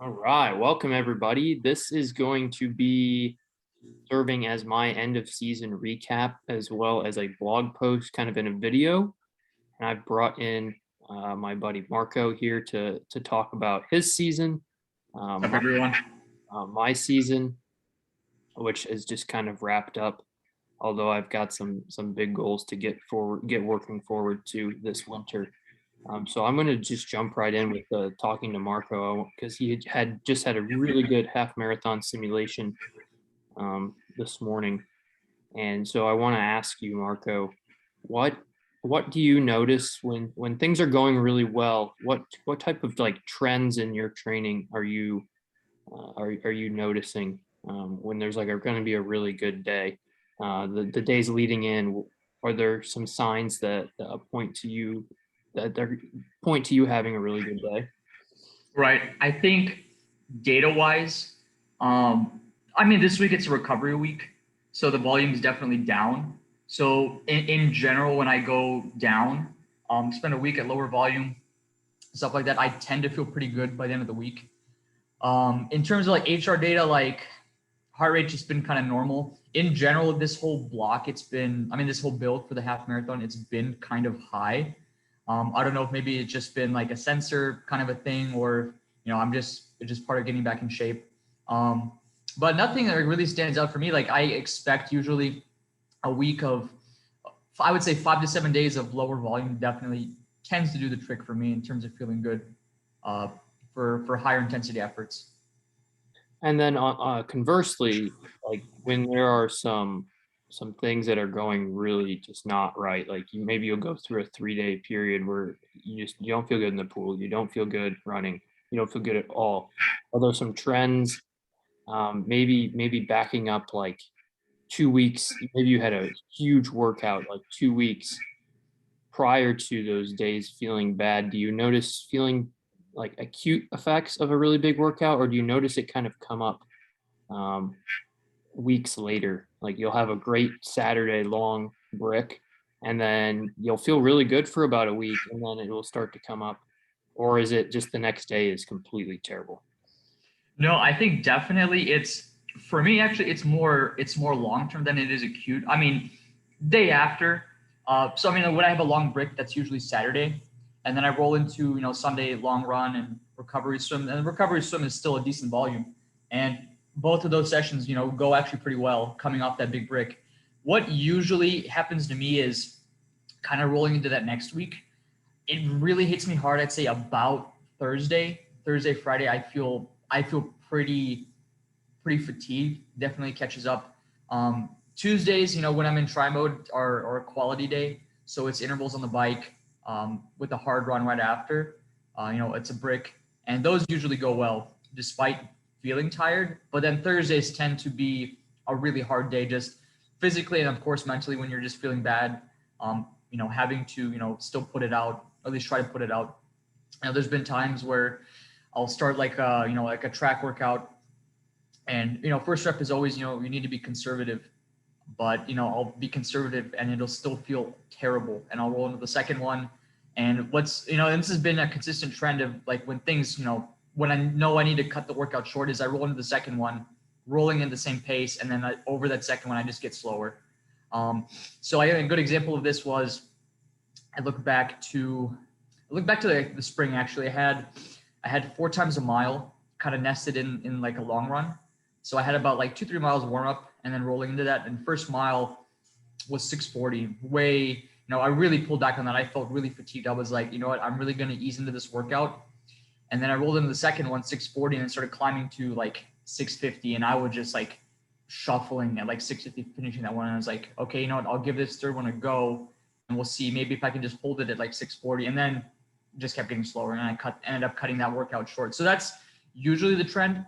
All right, welcome everybody. This is going to be serving as my end of season recap as well as a blog post kind of in a video. And I've brought in my buddy Marko here to talk about his season, What's up, my, everyone? my season, which is just kind of wrapped up. Although I've got some big goals to get working forward to this winter. So I'm going to just jump right in with talking to Marko because he had just had a really good half marathon simulation this morning, and so I want to ask you, Marko, what what do you notice when things are going really well? What type of like trends in your training are you noticing when there's like going to be a really good day? The days leading in, are there some signs that point to you that they point to you having a really good day? Right. I think data-wise, I mean, this week it's a recovery week, so the volume is definitely down. So in general, when I go down, spend a week at lower volume, stuff like that, I tend to feel pretty good by the end of the week. In terms of like HR data, like heart rate just been kind of normal. In general, this whole block, this whole build for the half marathon, it's been kind of high. I don't know if maybe it's just been like a sensor kind of a thing, or it's just part of getting back in shape. But nothing that really stands out for me. Like I expect usually a week of, I would say 5 to 7 days of lower volume definitely tends to do the trick for me in terms of feeling good uh, for higher intensity efforts. And then conversely, like when there are some things that are going really just not right, like maybe you'll go through a 3-day period where you don't feel good in the pool, you don't feel good running, you don't feel good at all. Are there some trends? Maybe backing up like 2 weeks. Maybe you had a huge workout like 2 weeks prior to those days feeling bad. Do you notice feeling like acute effects of a really big workout, or do you notice it kind of come up um, weeks later? Like you'll have a great Saturday long brick, and then you'll feel really good for about a week, and then it will start to come up. Or is it just the next day is completely terrible? No, I think definitely it's for me actually it's more long term than it is acute. I mean, day after. So I mean when I have a long break, that's usually Saturday, and then I roll into Sunday long run and recovery swim. And the recovery swim is still a decent volume. And both of those sessions, go actually pretty well coming off that big break. What usually happens to me is kind of rolling into that next week. It really hits me hard. I'd say about Thursday, Friday. I feel pretty fatigued. Definitely catches up. Tuesdays, when I'm in tri mode, are a quality day. So it's intervals on the bike with a hard run right after. It's a brick, and those usually go well despite feeling tired. But then Thursdays tend to be a really hard day, just physically and of course mentally when you're just feeling bad. Having to still put it out, or at least try to put it out. There's been times where I'll start like like a track workout, and first rep is always you need to be conservative, but I'll be conservative and it'll still feel terrible, and I'll roll into the second one. And and this has been a consistent trend of like when things when I know I need to cut the workout short, is I roll into the second one, rolling in the same pace, and then over that second one I just get slower. So a good example of this was I look back to the spring. Actually, I had 4 times a mile kind of nested in like a long run. So I had about like 2-3 miles warm up and then rolling into that. And first mile was 6:40. I really pulled back on that. I felt really fatigued. I was like, you know what, I'm really going to ease into this workout. And then I rolled into the second one, 6:40, and then started climbing to like 6:50. And I was just like shuffling at like 6:50, finishing that one. And I was like, okay, you know what, I'll give this third one a go, and we'll see maybe if I can just hold it at like 6:40. And then just kept getting slower, and I ended up cutting that workout short. So that's usually the trend.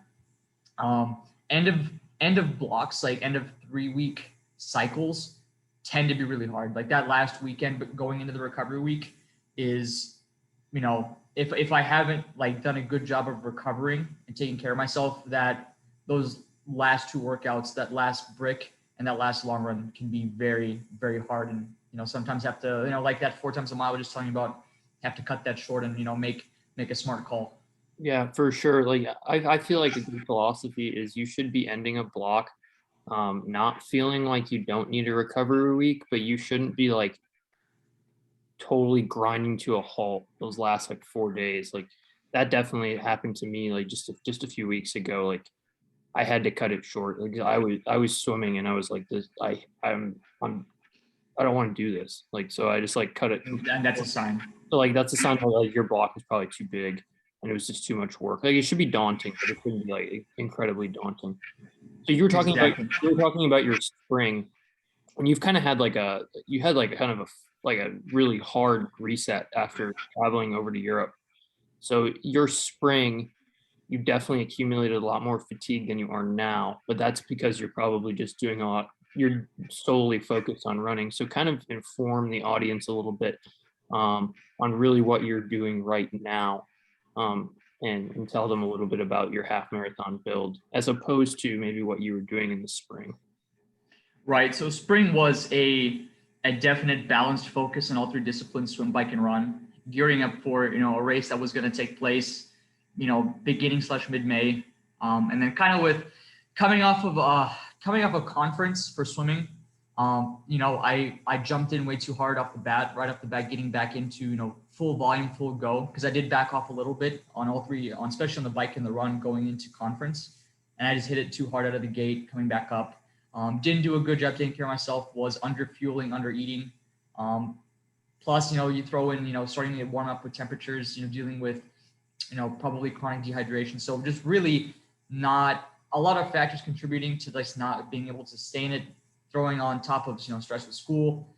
End of blocks, like end of 3-week cycles, tend to be really hard. Like that last weekend, but going into the recovery week is, if I haven't like done a good job of recovering and taking care of myself, that those last 2 workouts, that last brick and that last long run can be very, very hard. And, sometimes have to, like that 4 times a mile I was just telling you about, have to cut that short and, make a smart call. Yeah, for sure. Like I feel like a good philosophy is you should be ending a block not feeling like you don't need a recovery week, but you shouldn't be like totally grinding to a halt those last like 4 days. Like that definitely happened to me like just a few weeks ago. Like I had to cut it short. Like I was swimming and I was like this I don't want to do this. Like so I just like cut it And that's a sign. so like that's a sign that like your block is probably too big and it was just too much work. Like it should be daunting, but it shouldn't be like incredibly daunting. So Exactly. you were talking about your spring and you've kind of had like a you had like kind of a like a really hard reset after traveling over to Europe. So your spring, you definitely accumulated a lot more fatigue than you are now, but that's because you're probably just doing a lot. You're solely focused on running. So kind of inform the audience a little bit on really what you're doing right now, and tell them a little bit about your half marathon build as opposed to maybe what you were doing in the spring. Right. So spring was a definite balanced focus on all three disciplines, swim, bike, and run, gearing up for a race that was going to take place, beginning slash mid May, and then kind of with coming off of a conference for swimming. I jumped in way too hard off the bat, right off the bat, getting back into full volume, full go, because I did back off a little bit on all three, on especially on the bike and the run going into conference, and I just hit it too hard out of the gate coming back up. Didn't do a good job taking care of myself, was under fueling, under eating. Plus, you throw in, starting to warm up with temperatures, dealing with, probably chronic dehydration. So just really not a lot of factors contributing to like not being able to sustain it, throwing on top of, stress with school.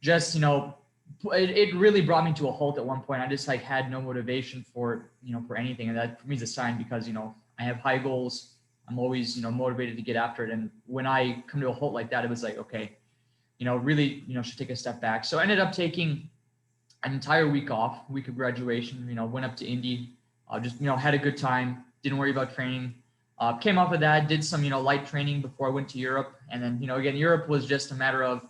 Just, it really brought me to a halt at one point. I just like had no motivation for, for anything. And that for me is a sign because, I have high goals. I'm always, motivated to get after it. And when I come to a halt like that, it was like, okay, really, should take a step back. So I ended up taking an entire week off, week of graduation, went up to Indy, just, had a good time, didn't worry about training. Came off of that, did some, light training before I went to Europe. And then, again, Europe was just a matter of,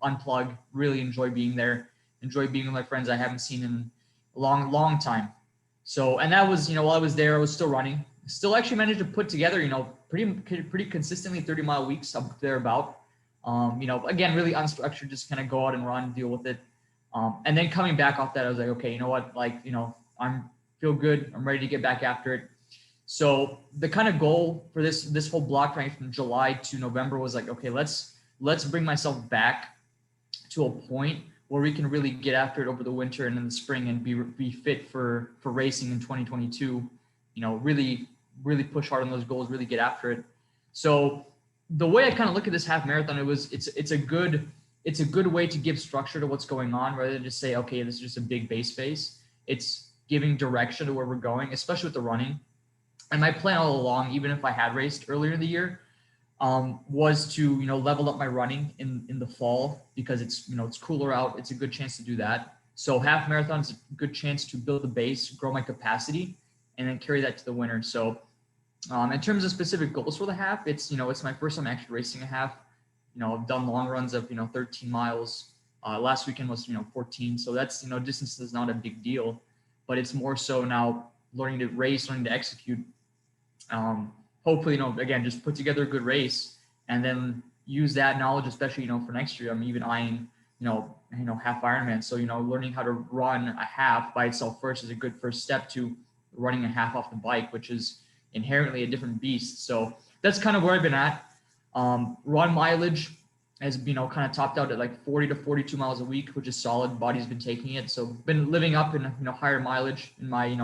unplug, really enjoy being there, enjoy being with my friends I haven't seen in a long, long time. So, and that was, while I was there, I was still running, still actually managed to put together, pretty consistently 30-mile weeks up there about. Again, really unstructured, just kind of go out and run, deal with it. And then coming back off that, I was like, okay, you know what? Like, I'm feel good. I'm ready to get back after it. So the kind of goal for this whole block right from July to November was like, okay, let's bring myself back to a point where we can really get after it over the winter and in the spring and be fit for racing in 2022. Really push hard on those goals, really get after it. So the way I kind of look at this half marathon, it's a good way to give structure to what's going on rather than just say, okay, this is just a big base phase. It's giving direction to where we're going, especially with the running. And my plan all along, even if I had raced earlier in the year, was to level up my running in the fall because it's cooler out. It's a good chance to do that. So half marathon is a good chance to build the base, grow my capacity, and then carry that to the winter. So in terms of specific goals for the half, it's my first time actually racing a half. I've done long runs of 13 miles. Last weekend was 14. So that's distance is not a big deal, but it's more so now learning to race, learning to execute. Hopefully, again, just put together a good race and then use that knowledge, especially, for next year. I'm even eyeing, half Ironman. So, learning how to run a half by itself first is a good first step to running a half off the bike, which is inherently a different beast. So that's kind of where I've been at. Run mileage has kind of topped out at like 40 to 42 miles a week, which is solid. Body's been taking it. So been living up in, higher mileage in my,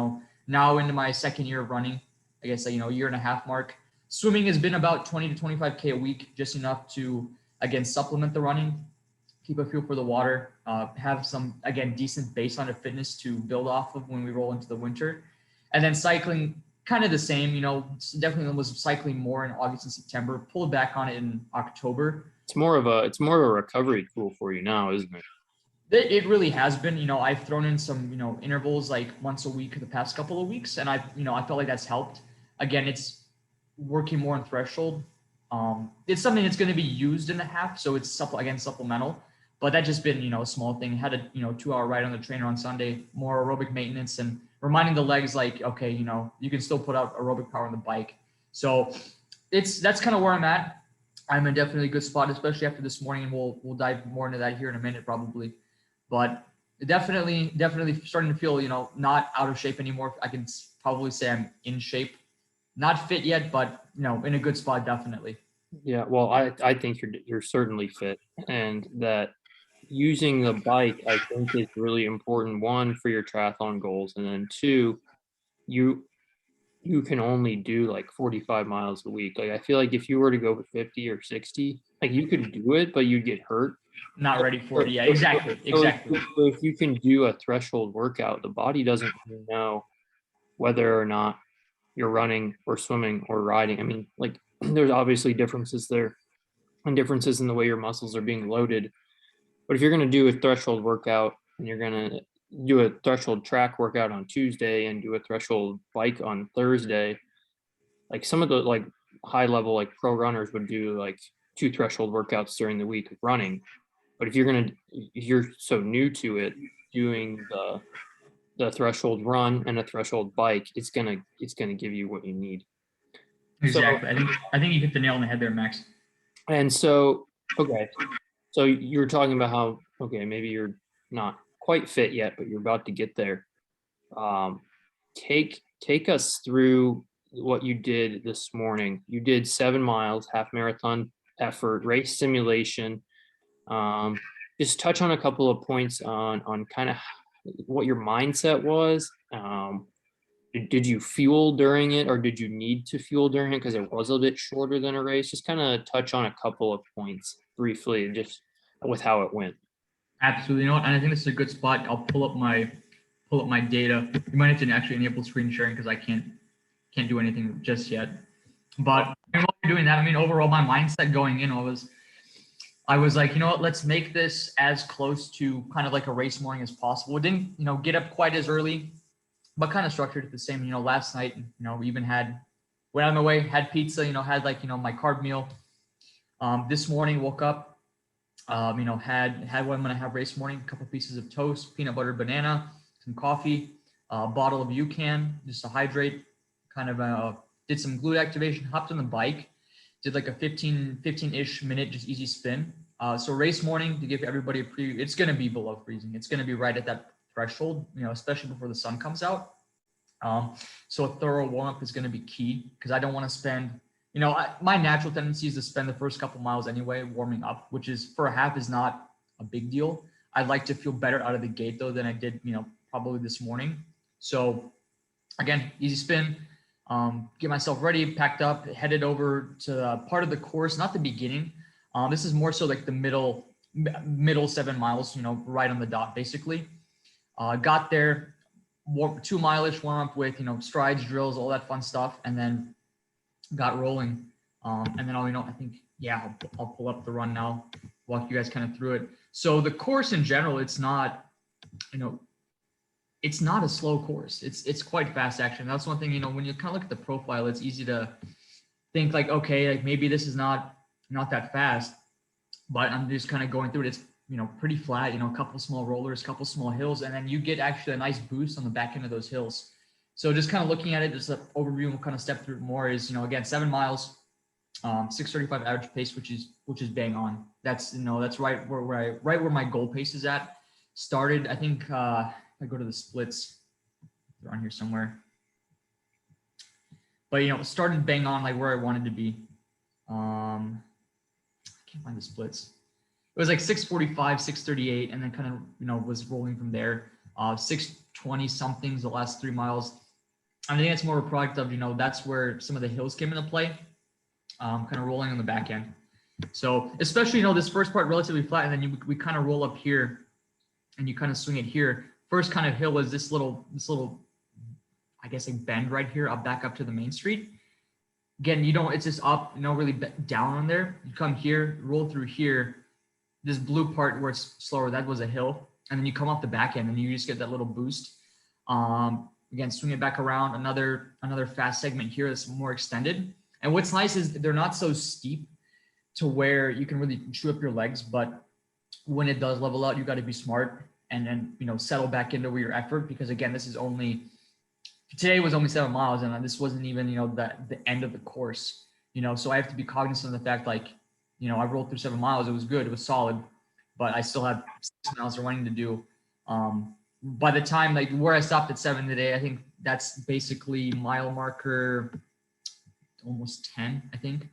now into my second year of running. I guess, year and a half mark. Swimming has been about 20 to 25K a week, just enough to, again, supplement the running, keep a feel for the water, have some, again, decent baseline of fitness to build off of when we roll into the winter. And then cycling, kind of the same, definitely was cycling more in August and September, pulled back on it in October. It's more of a recovery tool for you now, isn't it? It really has been. I've thrown in some, intervals like once a week the past couple of weeks, and I felt like that's helped. Again, it's working more on threshold. It's something that's going to be used in the half, so it's supplemental. But that just been, a small thing. Had a, 2-hour ride on the trainer on Sunday, more aerobic maintenance and reminding the legs like, okay, you can still put out aerobic power on the bike. So that's kind of where I'm at. I'm in definitely a good spot, especially after this morning, and we'll dive more into that here in a minute probably. But definitely starting to feel, not out of shape anymore. I can probably say I'm in shape, not fit yet, but in a good spot definitely. Yeah, well, I think you're certainly fit, and that using the bike, I think, is really important. One, for your triathlon goals, and then two, you you can only do like 45 miles a week. Like I feel like if you were to go 50 or 60, like you could do it, but you'd get hurt. Not ready for So, it. Yeah, so, exactly. so Exactly. so if you can do a threshold workout, the body doesn't really know whether or not you're running or swimming or riding. I mean, like there's obviously differences there and differences in the way your muscles are being loaded. But if you're going to do a threshold workout and you're going to do a threshold track workout on Tuesday and do a threshold bike on Thursday, like some of the like high level like pro runners would do like 2 threshold workouts during the week of running. But if you're so new to it, doing the threshold run and a threshold bike, it's gonna give you what you need. So Exactly. I think you hit the nail on the head there, Max. and so okay, so you were talking about how okay maybe you're not quite fit yet, but you're about to get there. Um, take us through what you did this morning. You did 7 miles, half marathon effort, race simulation. Um, just touch on a couple of points on kind of what your mindset was. Did you fuel during it, or did you need to fuel during it because it was a bit shorter than a race? Just kind of touch on a couple of points briefly, just with how it went. Absolutely. And I think this is a good spot. I'll pull up my data. You might have to actually enable screen sharing because I can't do anything just yet. But while you're doing that, I mean, overall, my mindset going in I was like, what, let's make this as close to kind of like a race morning as possible. It didn't, get up quite as early, but kind of structured it the same. Last night, we even went on my way, had pizza, had like, my carb meal. This morning, woke up, had what I'm gonna have race morning, a couple pieces of toast, peanut butter, banana, some coffee, a bottle of UCAN just to hydrate. Kind of did some glute activation, hopped on the bike, did like a 15-ish minute just easy spin. So race morning, to give everybody a preview, it's gonna be below freezing. It's gonna be right at that threshold, especially before the sun comes out. So a thorough warm up is gonna be key because I don't want to spend my natural tendency is to spend the first couple miles anyway warming up, which is for a half is not a big deal. I'd like to feel better out of the gate though than I did, probably this morning. So again, easy spin, get myself ready, packed up, headed over to part of the course, not the beginning. This is more so like the middle 7 miles, right on the dot basically. Got there, 2 mile-ish warm up with, strides, drills, all that fun stuff. And then got rolling. And then I think, yeah, I'll pull up the run now, walk you guys kind of through it. So the course in general, it's not, it's not a slow course. It's quite fast action. That's one thing, when you kind of look at the profile, it's easy to think like, okay, like maybe this is not that fast, but I'm just kind of going through it. It's, pretty flat, a couple small rollers, couple small hills, and then you get actually a nice boost on the back end of those hills. So just kind of looking at it, just an overview, and we'll kind of step through more is, again, 7 miles, 6:35 average pace, which is bang on. That's, that's right where my goal pace is at. Started, I think, I go to the splits, they're on here somewhere. But, started bang on like where I wanted to be. I can't find the splits. It was like 6:45, 6:38, and then kind of, was rolling from there. 6:20 somethings the last 3 miles. I think it's more a product of, that's where some of the hills came into play, kind of rolling on the back end. So especially, this first part relatively flat, and then we kind of roll up here and you kind of swing it here. First kind of hill was this little, I guess, like bend right here, back up to the main street. Again, it's just up, really down on there. You come here, roll through here. This blue part where it's slower, that was a hill. And then you come off the back end and you just get that little boost. Again, swing it back around, another fast segment here that's more extended. And what's nice is they're not so steep to where you can really chew up your legs, but when it does level out, you got to be smart and then, settle back into your effort, because again, today was only 7 miles, and this wasn't even, the end of the course, so I have to be cognizant of the fact, like, I rolled through 7 miles. It was good. It was solid, but I still have 6 miles remaining to do. By the time, like, where I stopped at 7 today, I think that's basically mile marker almost 10, I think.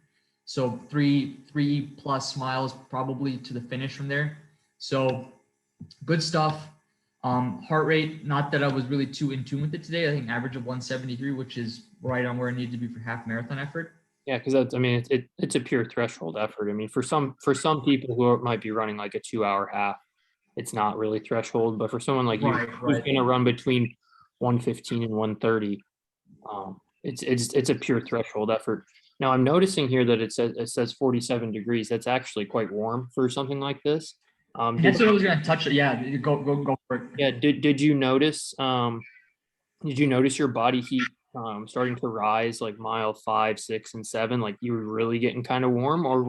So three plus miles probably to the finish from there. So good stuff. Heart rate, not that I was really too in tune with it today. I think average of 173, which is right on where I need to be for half marathon effort. Yeah, because that's, I mean, it's a pure threshold effort. I mean, for some people who might be running like a 2 hour half, it's not really threshold. But for someone like you who's Right. going to run between 115 and 130, it's a pure threshold effort. Now I'm noticing here that it says 47 degrees. That's actually quite warm for something like this. And that's what I was gonna touch. Yeah, go for it. Yeah, did you notice your body heat starting to rise like mile 5, 6, and 7? Like you were really getting kind of warm, or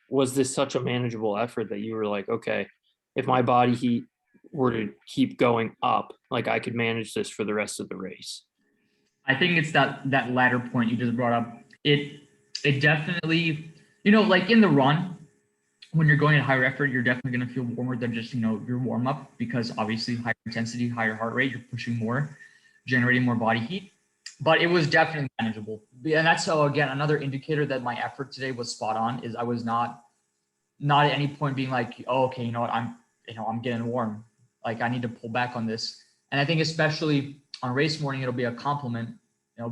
was this such a manageable effort that you were like, okay, if my body heat were to keep going up, like I could manage this for the rest of the race? I think it's that latter point you just brought up. It definitely, like in the run, when you're going at higher effort, you're definitely going to feel warmer than just, your warm up, because obviously higher intensity, higher heart rate, you're pushing more, generating more body heat. But it was definitely manageable. And that's how, again, another indicator that my effort today was spot on is I was not at any point being like, oh, okay, you know what, I'm getting warm. Like I need to pull back on this. And I think especially on race morning, it'll be a compliment,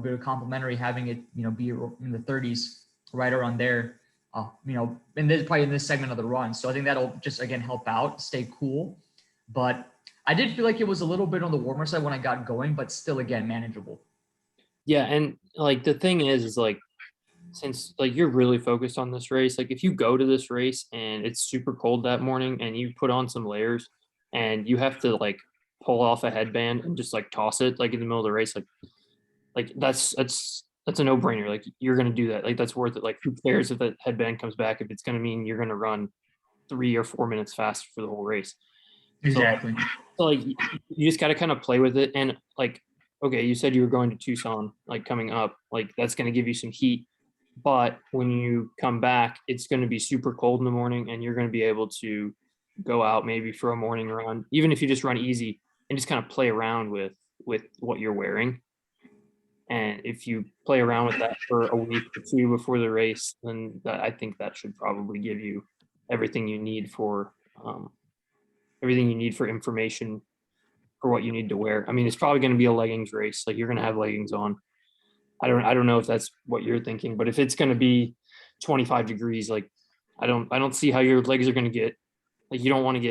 be complimentary having it, be in the 30s, right around there. And this probably in this segment of the run. So I think that'll just, again, help out, stay cool. But I did feel like it was a little bit on the warmer side when I got going, but still, again, manageable. Yeah, and like the thing is like since like you're really focused on this race, like if you go to this race and it's super cold that morning and you put on some layers and you have to like pull off a headband and just like toss it like in the middle of the race, like that's a no-brainer. Like you're gonna do that. Like that's worth it. Like who cares if that headband comes back if it's gonna mean you're gonna run 3 or 4 minutes faster for the whole race. So Exactly. like you just gotta kind of play with it. And like, okay, you said you were going to Tucson like coming up, like that's gonna give you some heat. But when you come back, it's going to be super cold in the morning, and you're going to be able to go out maybe for a morning run, even if you just run easy and just kind of play around with what you're wearing. And if you play around with that for a week or two before the race, then I think that should probably give you everything you need for everything you need for information for what you need to wear. I mean, it's probably going to be a leggings race. Like you're going to have leggings on. I don't know if that's what you're thinking, but if it's going to be 25 degrees, like I don't see how your legs are going to get, like you don't want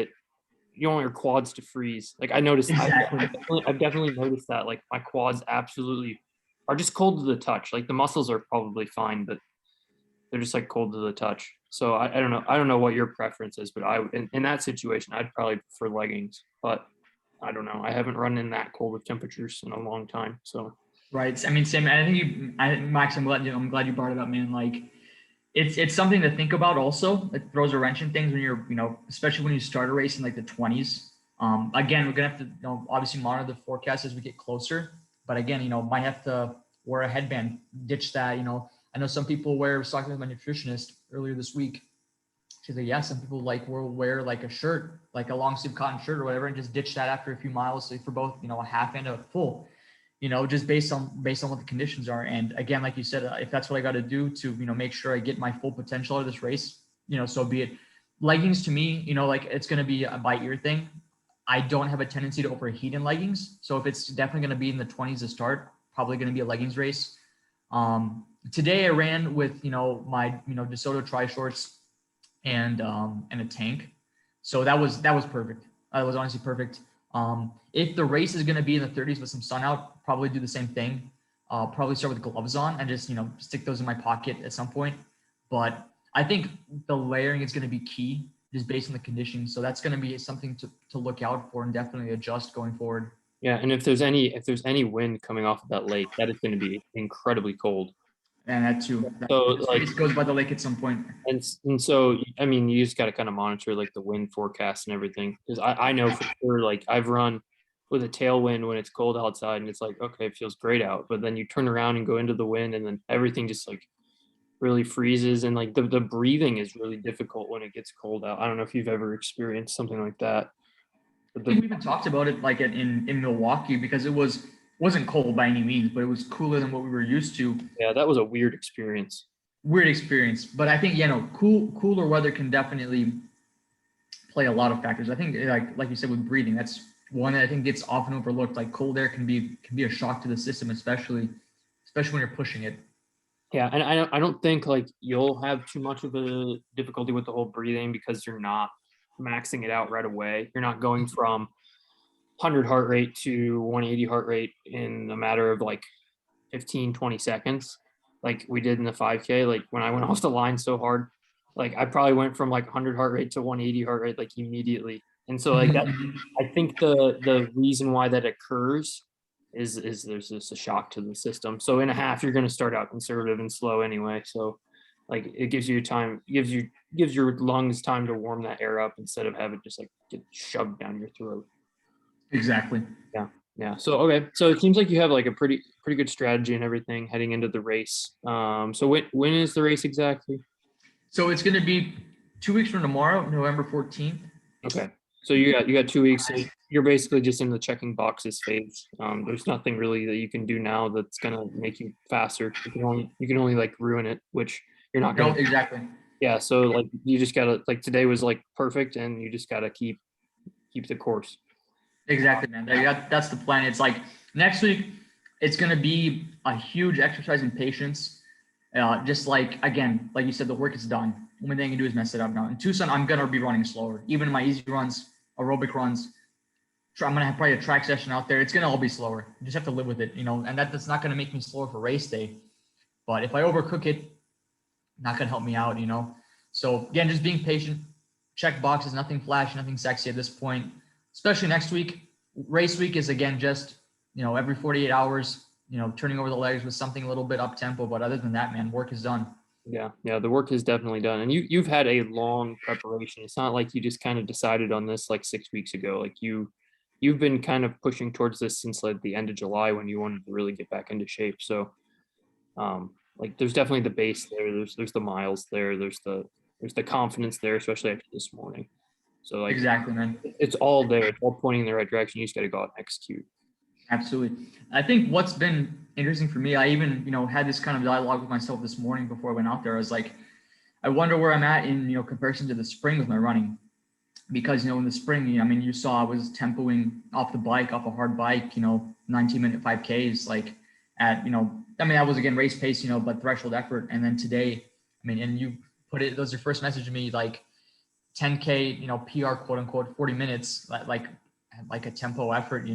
your quads to freeze. Like I noticed Exactly. I've definitely noticed that like my quads absolutely are just cold to the touch. Like the muscles are probably fine, but they're just like cold to the touch. So I don't know. I don't know what your preference is, but in that situation, I'd probably prefer leggings, but I don't know. I haven't run in that cold of temperatures in a long time. So Right. I mean, Sam, I think Max, I'm glad you brought it up, man. Like, it's something to think about. Also, it throws a wrench in things when you're, especially when you start a race in like the 20s. Again, we're gonna have to, obviously monitor the forecast as we get closer. But again, might have to wear a headband, ditch that. I know some people wear. I was talking with my nutritionist earlier this week. She's like, yeah, some people will wear like a shirt, like a long sleeve cotton shirt or whatever, and just ditch that after a few miles, so for both, a half and a full. Just based on what the conditions are. And again, like you said, if that's what I got to do to, make sure I get my full potential out of this race, so be it. Leggings to me, like it's going to be a by ear thing. I don't have a tendency to overheat in leggings. So if it's definitely going to be in the 20s to start, probably going to be a leggings race. Today I ran with, my, DeSoto tri shorts and a tank. So that was perfect. That was honestly perfect. If the race is going to be in the 30s with some sun out, probably do the same thing. Probably start with gloves on and just, stick those in my pocket at some point. But I think the layering is going to be key just based on the conditions. So that's going to be something to look out for and definitely adjust going forward. yeah, and if there's any wind coming off of that lake, that is going to be incredibly cold. And that too. So This like, race goes by the lake at some point. and so I mean, you just got to kind of monitor like the wind forecast and everything, because I know for sure, like I've run with a tailwind when it's cold outside and it's like, okay, it feels great out, but then you turn around and go into the wind and then everything just like really freezes, and like the breathing is really difficult when it gets cold out. I don't know if you've ever experienced something like that. But I think we even talked about it like in Milwaukee because it wasn't cold by any means, but it was cooler than what we were used to. yeah, that was a weird experience. Weird experience, but I think cooler weather can definitely play a lot of factors. I think like you said with breathing, that's one that I think gets often overlooked. Like cold air can be a shock to the system, especially when you're pushing it. Yeah, and I don't think like you'll have too much of a difficulty with the whole breathing because you're not maxing it out right away. You're not going from 100 heart rate to 180 heart rate in a matter of like 15, 20 seconds, like we did in the 5K. Like when I went off the line so hard, like I probably went from like 100 heart rate to 180 heart rate like immediately. And so like that, I think the reason why that occurs is there's just a shock to the system. So in a half, you're going to start out conservative and slow anyway. So like it gives you time, gives your lungs time to warm that air up instead of have it just like get shoved down your throat. Exactly. Yeah. Yeah. So okay. So it seems like you have like a pretty good strategy and everything heading into the race. So when is the race exactly? So it's going to be 2 weeks from tomorrow, November 14th. Okay. So you got 2 weeks. So you're basically just in the checking boxes phase. There's nothing really that you can do now that's gonna make you faster. You can only like ruin it, which you're not No, gonna. exactly. Yeah. So like you just gotta, like today was like perfect, and you just gotta keep the course. Exactly, man. That's the plan. It's like next week, it's going to be a huge exercise in patience. Just like, again, like you said, the work is done. Only thing I can do is mess it up now. In Tucson, I'm going to be running slower. Even my easy runs, aerobic runs, I'm going to have probably a track session out there. It's going to all be slower. You just have to live with it, and that's not going to make me slower for race day. But if I overcook it, not going to help me out. So again, just being patient, check boxes, nothing flashy, nothing sexy at this point, especially next week. Race week is again just, every 48 hours, turning over the legs with something a little bit up tempo. But other than that, man, work is done. Yeah, yeah, the work is definitely done, and you've had a long preparation. It's not like you just kind of decided on this like 6 weeks ago. Like you've been kind of pushing towards this since like the end of July when you wanted to really get back into shape. So, like there's definitely the base there. There's the miles there. There's the confidence there, especially after this morning. So like Exactly, man. it's all there. It's all pointing in the right direction. You just got to go out and execute. Absolutely. I think what's been interesting for me, I even, had this kind of dialogue with myself this morning before I went out there. I was like, I wonder where I'm at in, comparison to the spring with my running. Because, in the spring, I mean, you saw I was tempoing off the bike, off a hard bike, 19-minute 5Ks, like at, that was again race pace, but threshold effort. And then today, I mean, and you put it, that was your first message to me, like 10K, PR, quote unquote, 40 minutes, like a tempo effort.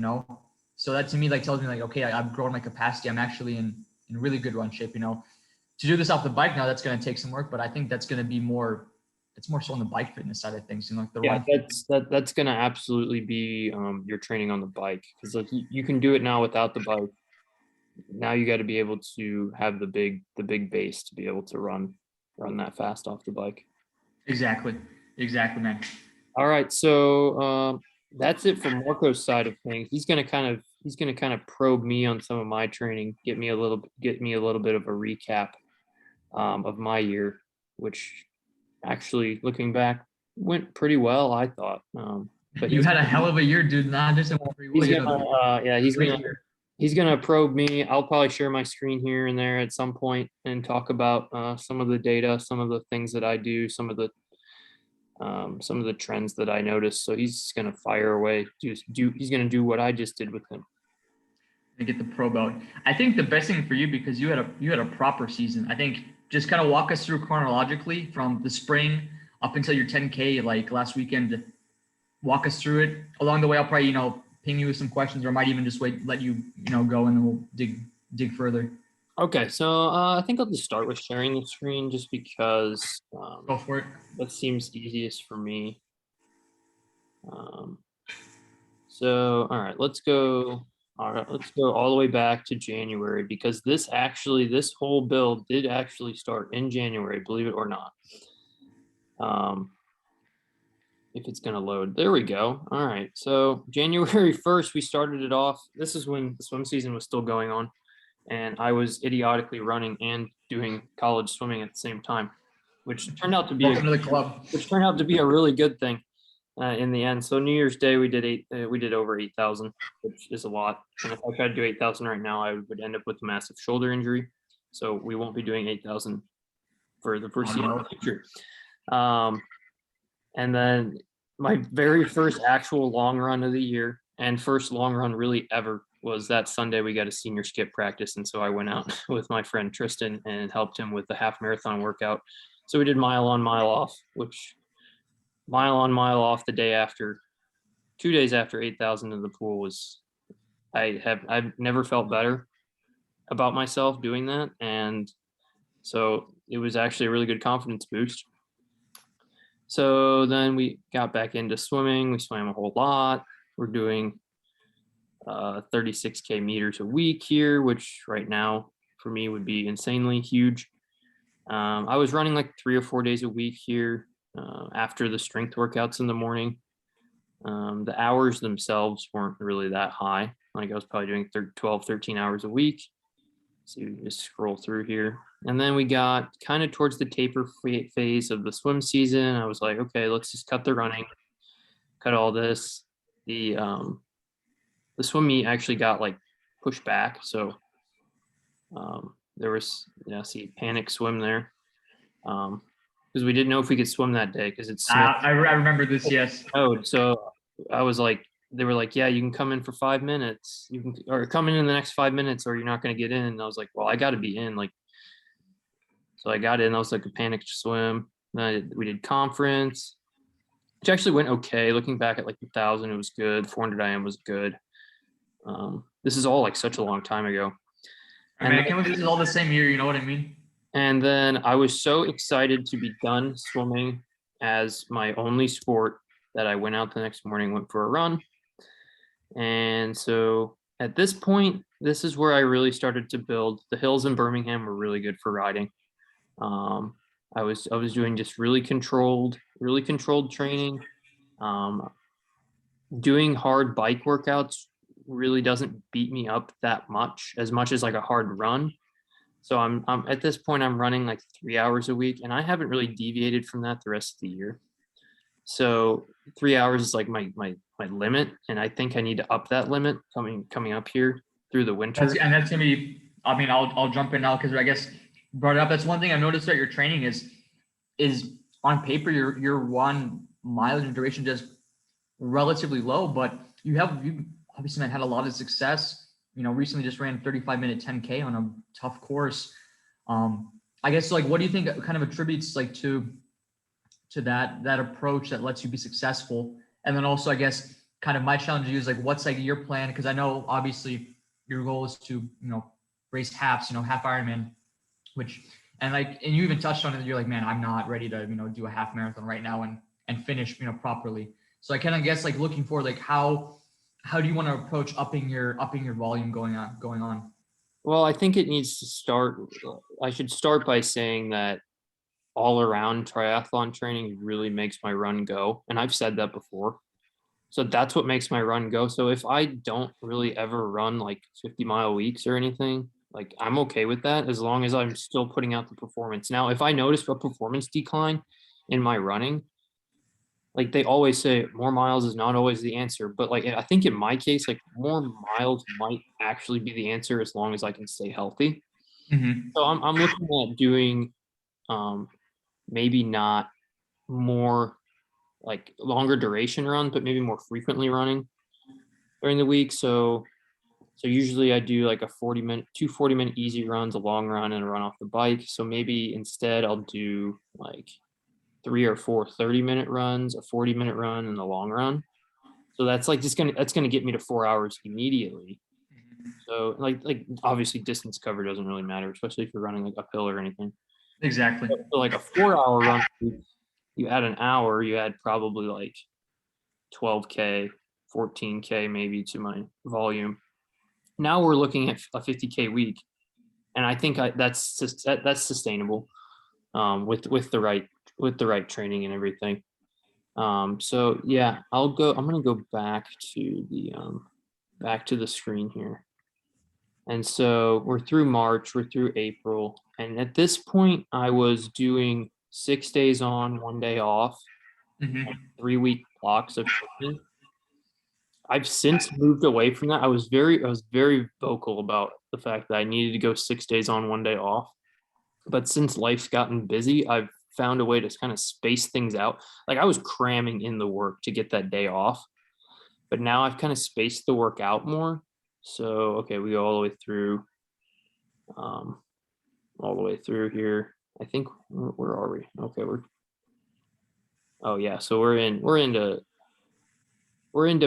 So that to me, like tells me like, okay, I've grown my capacity. I'm actually in really good run shape, to do this off the bike now, that's going to take some work, but I think that's going to be more, it's more so on the bike fitness side of things, like the Yeah, run. that's gonna absolutely be your training on the bike, because like you can do it now without the bike. Now you got to be able to have the big base to be able to run that fast off the bike. Exactly. Exactly, man. All right, so that's it from Marco's side of things. He's gonna kind of probe me on some of my training, get me a little bit of a recap of my year, which actually looking back went pretty well, I thought. But You had a hell of a year, dude. Not just a free will. he's You gonna had a yeah he's great gonna year. he's gonna probe me. I'll probably share my screen here and there at some point and talk about some of the data, some of the things that I do, some of the trends that I noticed. So he's gonna fire away. He's gonna do what I just did with him. To get the probe out. I think the best thing for you because you had a proper season. I think just kind of walk us through chronologically from the spring up until your 10K like last weekend. Walk us through it. Along the way, I'll probably ping you with some questions, or I might even just let you go, and then we'll dig further. Okay, so I think I'll just start with sharing the screen just because Go for it. that seems easiest for me. Um, so all right, let's go. All right, let's go all the way back to January because this whole build did actually start in January, believe it or not. If it's going to load, there we go. All right, so January 1st, we started it off. This is when the swim season was still going on, and I was idiotically running and doing college swimming at the same time, which turned out to be Welcome to the club. a really good thing in the end. So New Year's Day we did over 8,000, which is a lot. And if I tried to do 8,000 right now, I would end up with a massive shoulder injury. So we won't be doing 8,000 for the foreseeable future. And then my very first actual long run of the year and first long run really ever was that Sunday. We got a senior skip practice, and so I went out with my friend Tristan and helped him with the half marathon workout. So we did mile on, mile off, which mile on, mile off the day after, 2 days after 8,000 in the pool was, I've never felt better about myself doing that. And so it was actually a really good confidence boost. So then we got back into swimming. We swam a whole lot. We're doing 36K meters a week here, which right now for me would be insanely huge. I was running like 3 or 4 days a week here after the strength workouts in the morning. The hours themselves weren't really that high. Like I was probably doing 12, 13 hours a week. So you just scroll through here. And then we got kind of towards the taper phase of the swim season. I was like, okay, let's just cut the running, cut all this. The swim meet actually got like pushed back. So there was, see, panic swim there. Because we didn't know if we could swim that day because it's I remember this, yes. Oh, so I was like, they were like, yeah, you can come in for 5 minutes. You can, or come in the next 5 minutes, or you're not going to get in. And I was like, well, I got to be in. Like, so I got in. That was like a panicked swim. Then we did conference, which actually went okay. Looking back at like 1,000, it was good. 400 IM was good. This is all like such a long time ago. I mean, I can't believe this is all the same year. You know what I mean? And then I was so excited to be done swimming as my only sport that I went out the next morning, went for a run. And so at this point, this is where I really started to build. The hills in Birmingham were really good for riding. I was doing just really controlled training. Doing hard bike workouts really doesn't beat me up that much as like a hard run. So I'm at this point I'm running like 3 hours a week, and I haven't really deviated from that the rest of the year. So 3 hours is like my limit, and I think I need to up that limit coming up here through the winter. And that's gonna be. I mean, I'll jump in now because I guess you brought it up. That's one thing I've noticed that your training is on paper your 1 mileage and duration just relatively low, but you obviously had a lot of success. You know, recently just ran 35-minute 10K on a tough course. I guess like what do you think kind of attributes like to that approach that lets you be successful? And then also I guess kind of my challenge to you is like what's like your plan? Because I know obviously your goal is to, race halves, half Ironman, and you even touched on it. You're like, man, I'm not ready to, do a half marathon right now and finish, properly. So I kind of guess like looking for like how do you want to approach upping your volume going on? Well, I think it needs to start. I should start by saying that all around triathlon training really makes my run go. And I've said that before. So that's what makes my run go. So if I don't really ever run like 50-mile weeks or anything, like I'm okay with that as long as I'm still putting out the performance. Now, if I notice a performance decline in my running, like they always say more miles is not always the answer, but like I think in my case, like more miles might actually be the answer as long as I can stay healthy. Mm-hmm. So I'm looking at doing maybe not more like longer duration runs, but maybe more frequently running during the week. So usually I do like a 40-minute easy runs, a long run, and a run off the bike. So maybe instead I'll do like 3 or 4 30-minute runs, a 40-minute run, and a long run. So that's like that's gonna get me to 4 hours immediately. So like obviously distance cover doesn't really matter, especially if you're running like uphill or anything. Exactly. So like a 4-hour run, you add an hour, you add probably like 12K, 14K maybe to my volume. Now we're looking at a 50K week, and I think that's sustainable with the right training and everything. So yeah, I'm gonna go back to the screen here. And so we're through March, we're through April, and at this point, I was doing 6 days on, 1 day off, Mm-hmm. 3 week blocks of training. I've since moved away from that. I was very vocal about the fact that I needed to go 6 days on, 1 day off. But since life's gotten busy, I've found a way to kind of space things out. Like I was cramming in the work to get that day off, but now I've kind of spaced the work out more. So okay, we go um, all the way through here. I think where are we? Okay, oh yeah, so we're into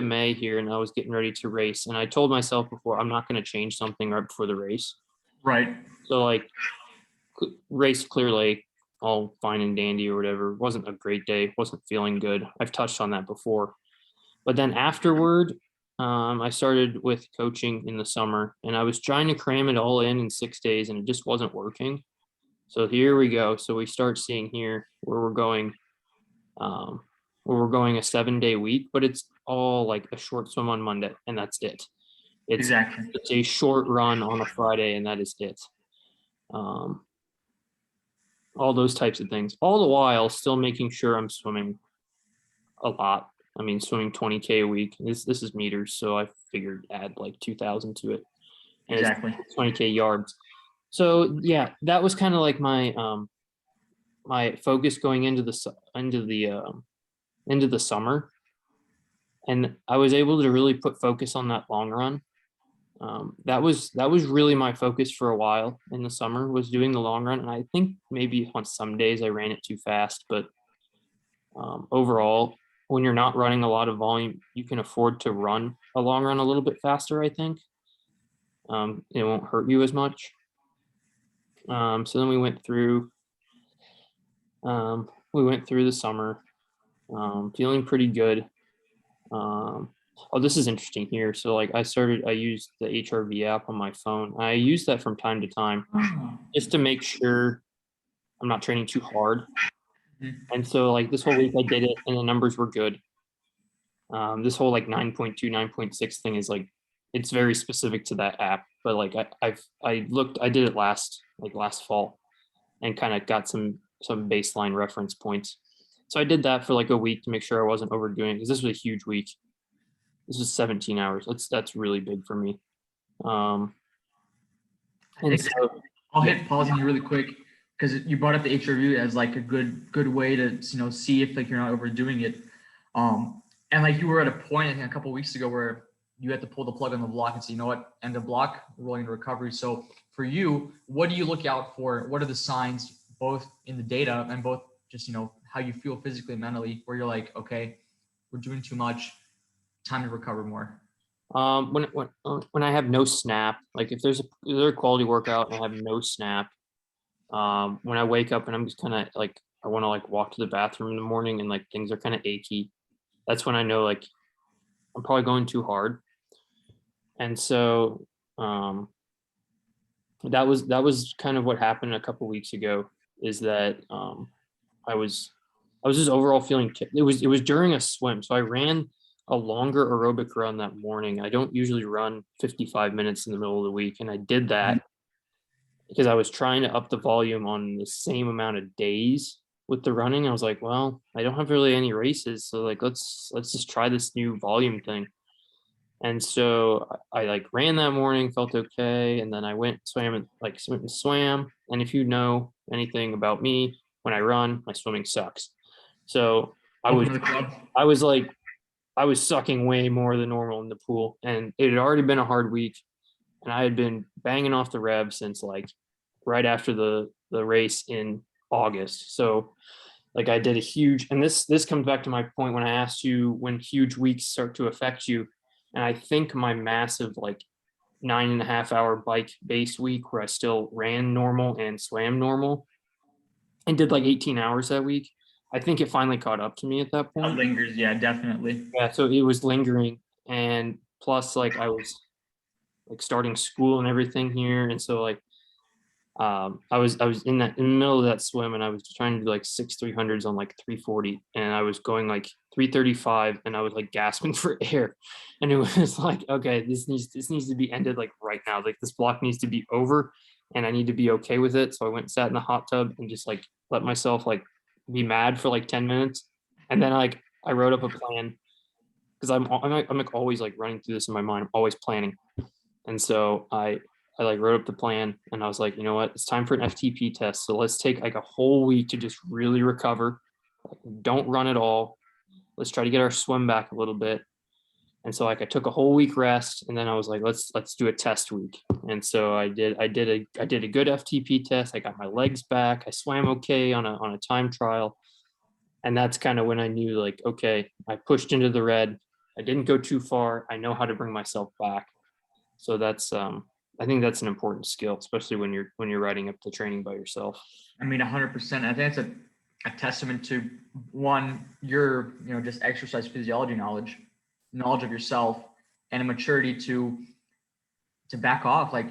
May here, and I was getting ready to race, and I told myself before I'm not going to change something right before the race. Right. So like race Clear Lake, all fine and dandy or whatever. Wasn't a great day. Wasn't feeling good. I've touched on that before. But then afterward, I started with coaching in the summer, and I was trying to cram it all in 6 days, and it just wasn't working. So here we go. So we start seeing here um, where we're going a 7 day week, but it's all like a short swim on Monday, and that's it. It's Exactly. it's a short run on a Friday, and that is it. Um, all those types of things, all the while still making sure I'm swimming a lot. I mean, swimming 20K a week. This is meters, so I figured add like 2,000 to it, and it's Exactly. 20K yards. So yeah, that was kind of like my focus going into the summer, and I was able to really put focus on that long run. That was really my focus for a while in the summer, was doing the long run, and I think maybe on some days I ran it too fast, but overall, when you're not running a lot of volume, you can afford to run a long run a little bit faster, I think. It won't hurt you as much. So then we went through the summer, feeling pretty good. Um, oh, this is interesting here. So like I used the HRV app on my phone. I use that from time to time just to make sure I'm not training too hard. Mhm. And so like this whole week I did it and the numbers were good. This whole like 9.2, 9.6 thing is like, it's very specific to that app, but like I did it last fall and kind of got some baseline reference points. So I did that for like a week to make sure I wasn't overdoing it, because this was a huge week. This was 17 hours. That's really big for me. Um, and so Exactly. I'll yeah, hit pause on you really quick because you brought up the HRV as like a good way to see if like you're not overdoing it. And like you were at a point I think a couple of weeks ago where you had to pull the plug on the block and say, you know what, end of block, rolling to recovery. So for you, what do you look out for? What are the signs, both in the data and both just how you feel physically and mentally, where you're like, okay, we're doing too much, time to recover more? when I have no snap, like if there's a quality workout and I have no snap, when I wake up and I'm just kind of like I want to like walk to the bathroom in the morning and like things are kind of achy, that's when I know like I'm probably going too hard. And so um, that was kind of what happened a couple weeks ago. Is that I was I was just overall feeling it was during a swim, so I ran a longer aerobic run that morning. I don't usually run 55 minutes in the middle of the week, and I did that because I was trying to up the volume on the same amount of days with the running. I was like, well, I don't have really any races, so like let's just try this new volume thing. And so I like ran that morning, felt okay, and then I went and swam. And if you know anything about me, when I run, my swimming sucks. So I was Welcome to the club. I was like I was sucking way more than normal in the pool, and it had already been a hard week, and I had been banging off the rev since like right after the race in August. So like I did a huge, and this comes back to my point when I asked you when huge weeks start to affect you. And I think my massive like 9.5 hour bike base week where I still ran normal and swam normal and did like 18 hours that week, I think it finally caught up to me at that That point. lingers, yeah, definitely. Yeah, so it was lingering, and plus like like starting school and everything here. And so like I was in the middle of that swim, and I was trying to do like 6 300s on like 340, and I was going like 335, and I was like gasping for air, and it was like, okay, this needs to be ended like right now. Like this block needs to be over, and I need to be okay with it. So I went and sat in the hot tub and just like let myself like be mad for like 10 minutes, and then like I wrote up a plan because I'm like always like running through this in my mind. I'm always planning, and so I like wrote up the plan, and I was like, you know what, it's time for an FTP test. So let's take like a whole week to just really recover. Don't run at all. Let's try to get our swim back a little bit. And so like I took a whole week rest, and then I was like, let's do a test week. And so I did a good FTP test. I got my legs back. I swam okay on a time trial. And that's kind of when I knew like, okay, I pushed into the red. I didn't go too far. I know how to bring myself back. So that's I think that's an important skill, especially when you're writing up the training by yourself. I mean, 100%. I think that's a testament to one, your, just exercise physiology knowledge of yourself, and a maturity to back off. Like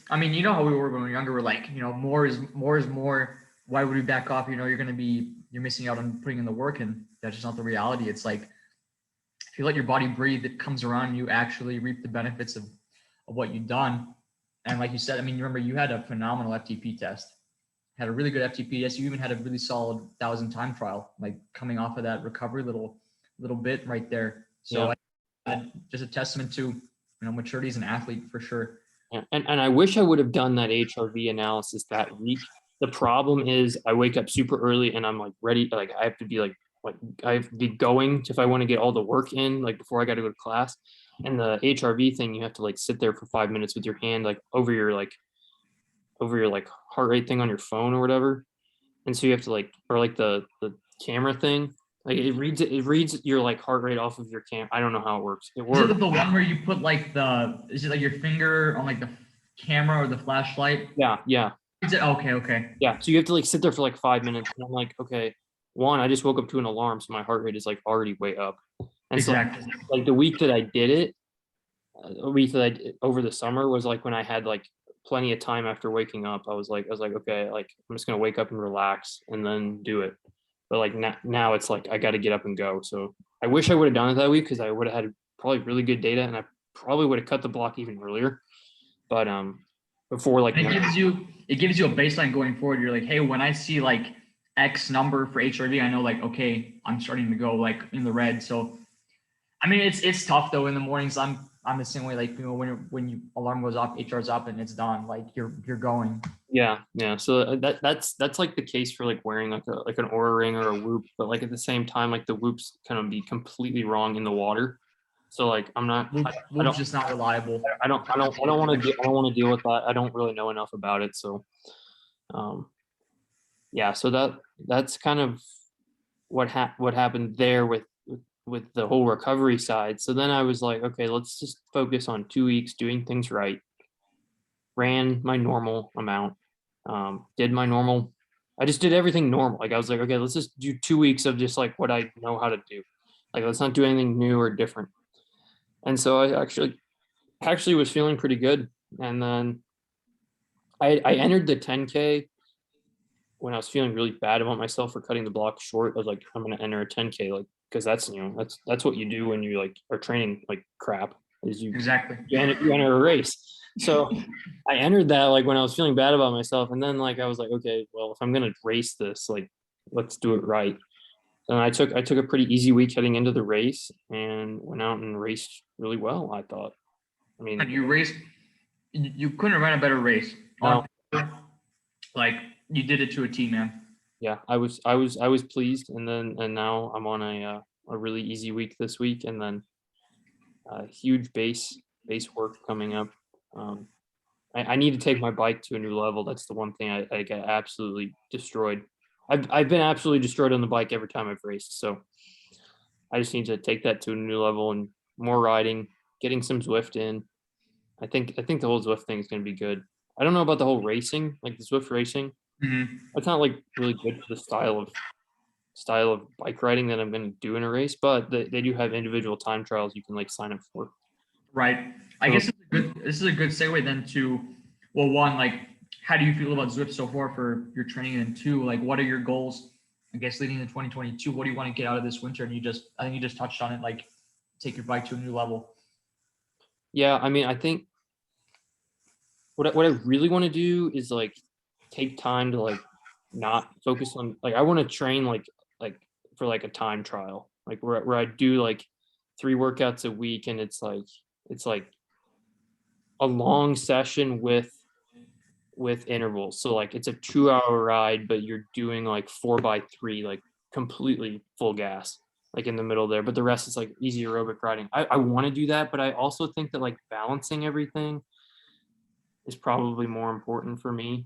I mean, you know how we were when we were younger. We're like, more is more. Why would we back off? You're missing out on putting in the work, and that's just not the reality. It's like, if you let your body breathe, it comes around, you actually reap the benefits of what you've done. And like you said, I mean, remember, you had a phenomenal FTP test, had a really good FTP test. You even had a really solid 1,000 time trial, like coming off of that recovery little bit right there. So yeah. Just a testament to, maturity as an athlete for sure. Yeah. And I wish I would have done that HRV analysis that week. The problem is I wake up super early, and I'm like ready. Like I have to be like I have to be going if I want to get all the work in, like before I got to go to class. And the HRV thing, you have to like sit there for 5 minutes with your hand like over your heart rate thing on your phone or whatever. And so you have to like, or like the camera thing, like it reads your like heart rate off of your cam. I don't know how it works. It works. Is it the one where you put like is it like your finger on like the camera or the flashlight? Yeah. Is it okay? Yeah. So you have to like sit there for like 5 minutes, and I'm like, okay, one, I just woke up to an alarm, so my heart rate is like already way up. And exactly. So like the week that I did it, a week that I did over the summer was like when I had like plenty of time after waking up. I was like, okay, like I'm just gonna wake up and relax and then do it. But like now it's like I got to get up and go. So I wish I would have done it that week, because I would have had probably really good data, and I probably would have cut the block even earlier. But before like it gives you a baseline going forward. You're like, hey, when I see like X number for HRV, I know like, okay, I'm starting to go like in the red. So I mean, it's tough though in the mornings. I'm the same way. Like, when you alarm goes off, HR's up and it's done. Like you're going. Yeah. So that's like the case for like wearing like an Oura ring or a Whoop, but like at the same time, like the Whoops kind of be completely wrong in the water. So like I'm not. Whoop's just not reliable. I don't want to deal with that. I don't really know enough about it. So, yeah. So that's kind of what happened there with the whole recovery side. So then I was like, okay, let's just focus on 2 weeks doing things right. Ran my normal amount, did my normal. I just did everything normal. Like I was like, okay, let's just do 2 weeks of just like what I know how to do. Like let's not do anything new or different. And so I actually was feeling pretty good. And then I entered the 10K when I was feeling really bad about myself for cutting the block short. I was like, I'm gonna enter a 10K, like, because that's that's what you do when you like are training like crap. Is you enter a race. So I entered that like when I was feeling bad about myself, and then like I was like, okay, well, if I'm gonna race this, like let's do it right. And I took a pretty easy week heading into the race, and went out and raced really well, I thought. I mean, and you raced. You couldn't have run a better race. No. Like you did it to a T, man. Yeah, I was pleased, and now I'm on a really easy week this week, and then huge base work coming up. I need to take my bike to a new level. That's the one thing I get absolutely destroyed. I've been absolutely destroyed on the bike every time I've raced. So I just need to take that to a new level, and more riding, getting some Zwift in. I think the whole Zwift thing is going to be good. I don't know about the whole racing, like the Zwift racing. Mm-hmm. It's not like really good for the style of bike riding that I'm going to do in a race, but they do have individual time trials you can like sign up for. Right. I guess it's a Good. This is a good segue then to, well, one, like, how do you feel about Zwift so far for your training? And two, like, what are your goals, I guess, leading into 2022? What do you want to get out of this winter? And I think you just touched on it, like, take your bike to a new level. Yeah, I mean, I think what I really want to do is like take time to like not focus on like I want to train like for like a time trial, like where I do like 3 workouts a week, and it's like a long session with intervals. So like it's a 2 hour ride, but you're doing like 4x3, like completely full gas, like in the middle there. But the rest is like easy aerobic riding. I want to do that, but I also think that like balancing everything is probably more important for me.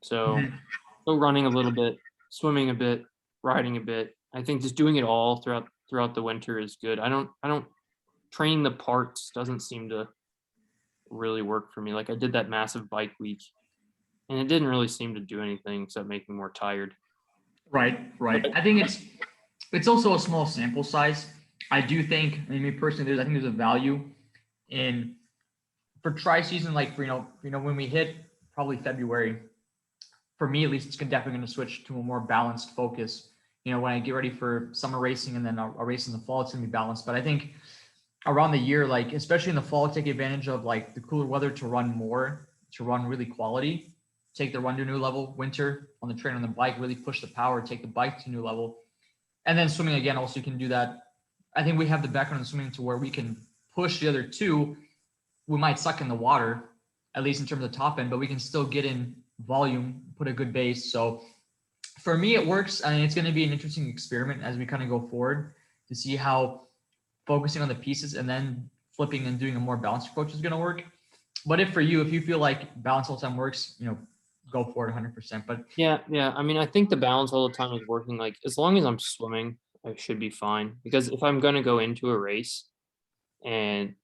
So Mhm. so running a little bit, swimming a bit, riding a bit. I think just doing it all throughout the winter is good. I don't training the parts doesn't seem to really work for me. Like I did that massive bike week and it didn't really seem to do anything except make me more tired. Right, right. But I think it's also a small sample size. I do think, I mean, me personally, I think there's a value in for tri season, like for when we hit probably February. For me, at least, it's definitely going to switch to a more balanced focus. When I get ready for summer racing and then a race in the fall, it's going to be balanced. But I think around the year, like especially in the fall, take advantage of like the cooler weather to run more, to run really quality, take the run to a new level. Winter on the train, on the bike, really push the power, take the bike to a new level. And then swimming again, also you can do that. I think we have the background in swimming to where we can push the other two. We might suck in the water, at least in terms of the top end, but we can still get in volume, put a good base. So for me, it works. I mean, it's going to be an interesting experiment as we kind of go forward to see how focusing on the pieces and then flipping and doing a more balanced approach is going to work. But if you feel like balance all the time works, go for it 100%. But yeah, I mean, I think the balance all the time is working. Like as long as I'm swimming, I should be fine. Because if I'm gonna go into a race and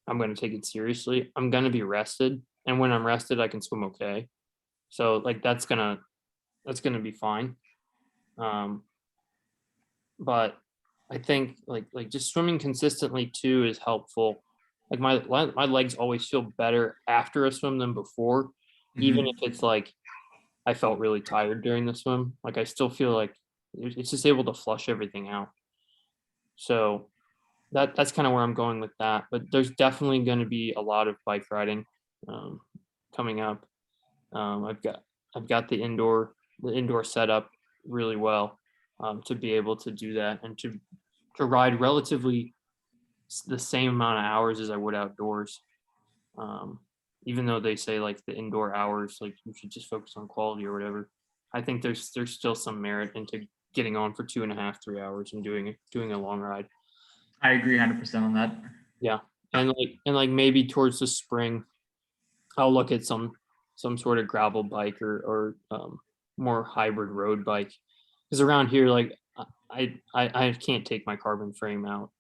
I'm gonna take it seriously, I'm gonna be rested. And when I'm rested, I can swim okay. So like that's gonna be fine. Um, but I think like just swimming consistently too is helpful. Like my legs always feel better after a swim than before, even if mm-hmm. it's like I felt really tired during the swim. Like I still feel like it's just able to flush everything out. So that's kind of where I'm going with that. But there's definitely going to be a lot of bike riding um, coming up. I've got the indoor setup really well to be able to do that and to ride relatively the same amount of hours as I would outdoors. Um, Even though they say like the indoor hours, like you should just focus on quality or whatever. I think there's still some merit into getting on for 2.5, 3 hours and doing a long ride. I agree 100% on that. Yeah, and like maybe towards the spring, I'll look at some sort of gravel bike or more hybrid road bike because around here, like I can't take my carbon frame out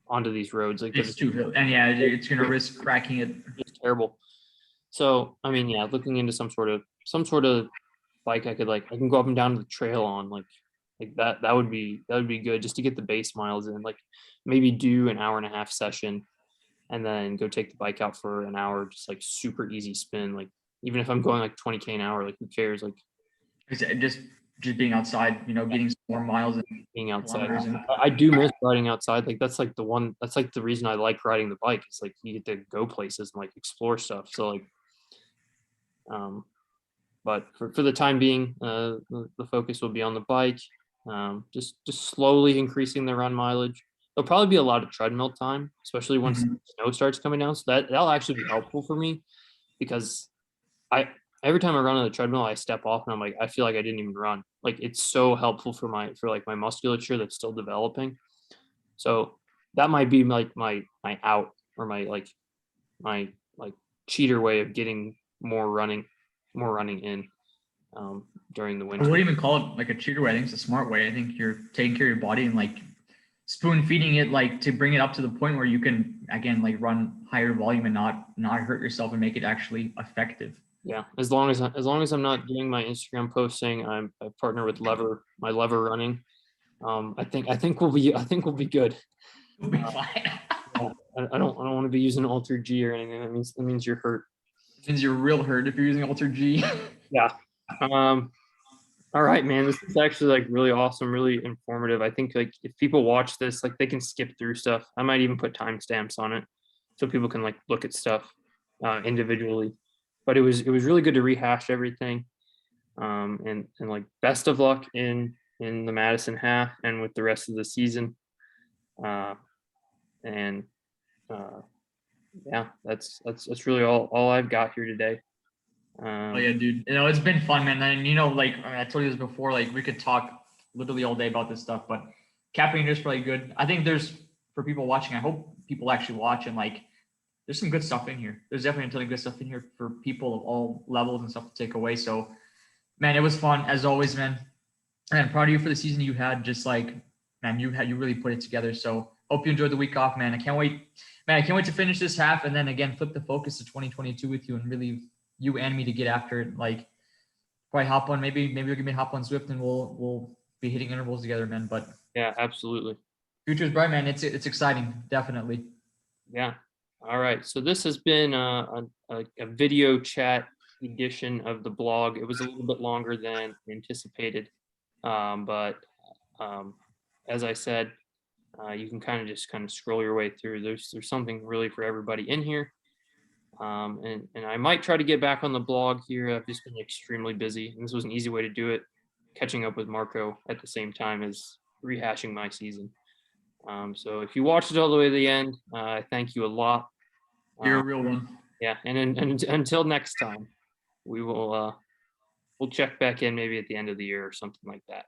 onto these roads like It's because too, and yeah, it's going to risk cracking it. it's terrible. So I mean, yeah, looking into some sort of bike I can go up and down the trail on like that would be good just to get the base miles in. Like maybe do an hour and a half session and then go take the bike out for an hour, just like super easy spin. Like even if I'm going like 20K an hour, like who cares? Like Just being outside, getting some more miles and being outside. kilometers in. I do miss riding outside. Like that's like the reason I like riding the bike. It's like you get to go places and like explore stuff. So like um but for the time being, the focus will be on the bike. Just slowly increasing the run mileage. There'll probably be a lot of treadmill time, especially once Mhm. snow starts coming down. So that'll actually be helpful for me because I every time I run on the treadmill, I step off and I'm like, I feel like I didn't even run. Like it's so helpful for like my musculature that's still developing. So that might be like my out or my like cheater way of getting more running in during the I winter. wouldn't even call it like a cheater way. I think it's a smart way. I think you're taking care of your body and like spoon feeding it, like to bring it up to the point where you can again like run higher volume and not hurt yourself and make it actually effective. Yeah, as long as I'm not doing my Instagram posting, I partner with my lever running. I think we'll be good. You'll be fine. I don't want to be using Alter G or anything. That means you're hurt. It means you're real hurt if you're using Alter G. Yeah. All right, man. This is actually like really awesome, really informative. I think like if people watch this, like they can skip through stuff. I might even put timestamps on it so people can like look at stuff individually. But it was really good to rehash everything. And like best of luck in the Madison half and with the rest of the season. Uh, and yeah, that's really all I've got here today. Oh yeah, dude. You know, it's been fun, man. And you know, like I told you this before, like we could talk literally all day about this stuff, but capping is probably good. I think there's for people watching, I hope people actually watch and like there's some good stuff in here. There's definitely a ton of good stuff in here for people of all levels and stuff to take away. So man, it was fun as always, man. And proud of you for the season you had. Just like, man, you really put it together. So hope you enjoyed the week off, man. I can't wait, man. I can't wait to finish this half and then again flip the focus to 2022 with you and really you and me to get after it. Like, probably hop on. Maybe you'll give me a hop on Swift and we'll be hitting intervals together, man. But Yeah, absolutely. future is bright, man. It's exciting, definitely. Yeah. All right. So this has been a video chat edition of the blog. It was a little bit longer than anticipated, but as I said, you can kind of scroll your way through. There's something really for everybody in here, and I might try to get back on the blog here. I've just been extremely busy, and this was an easy way to do it. Catching up with Marko at the same time as rehashing my season. So if you watched it all the way to the end, I thank you a lot. You're a real one. Yeah, and until next time, we'll check back in maybe at the end of the year or something like that.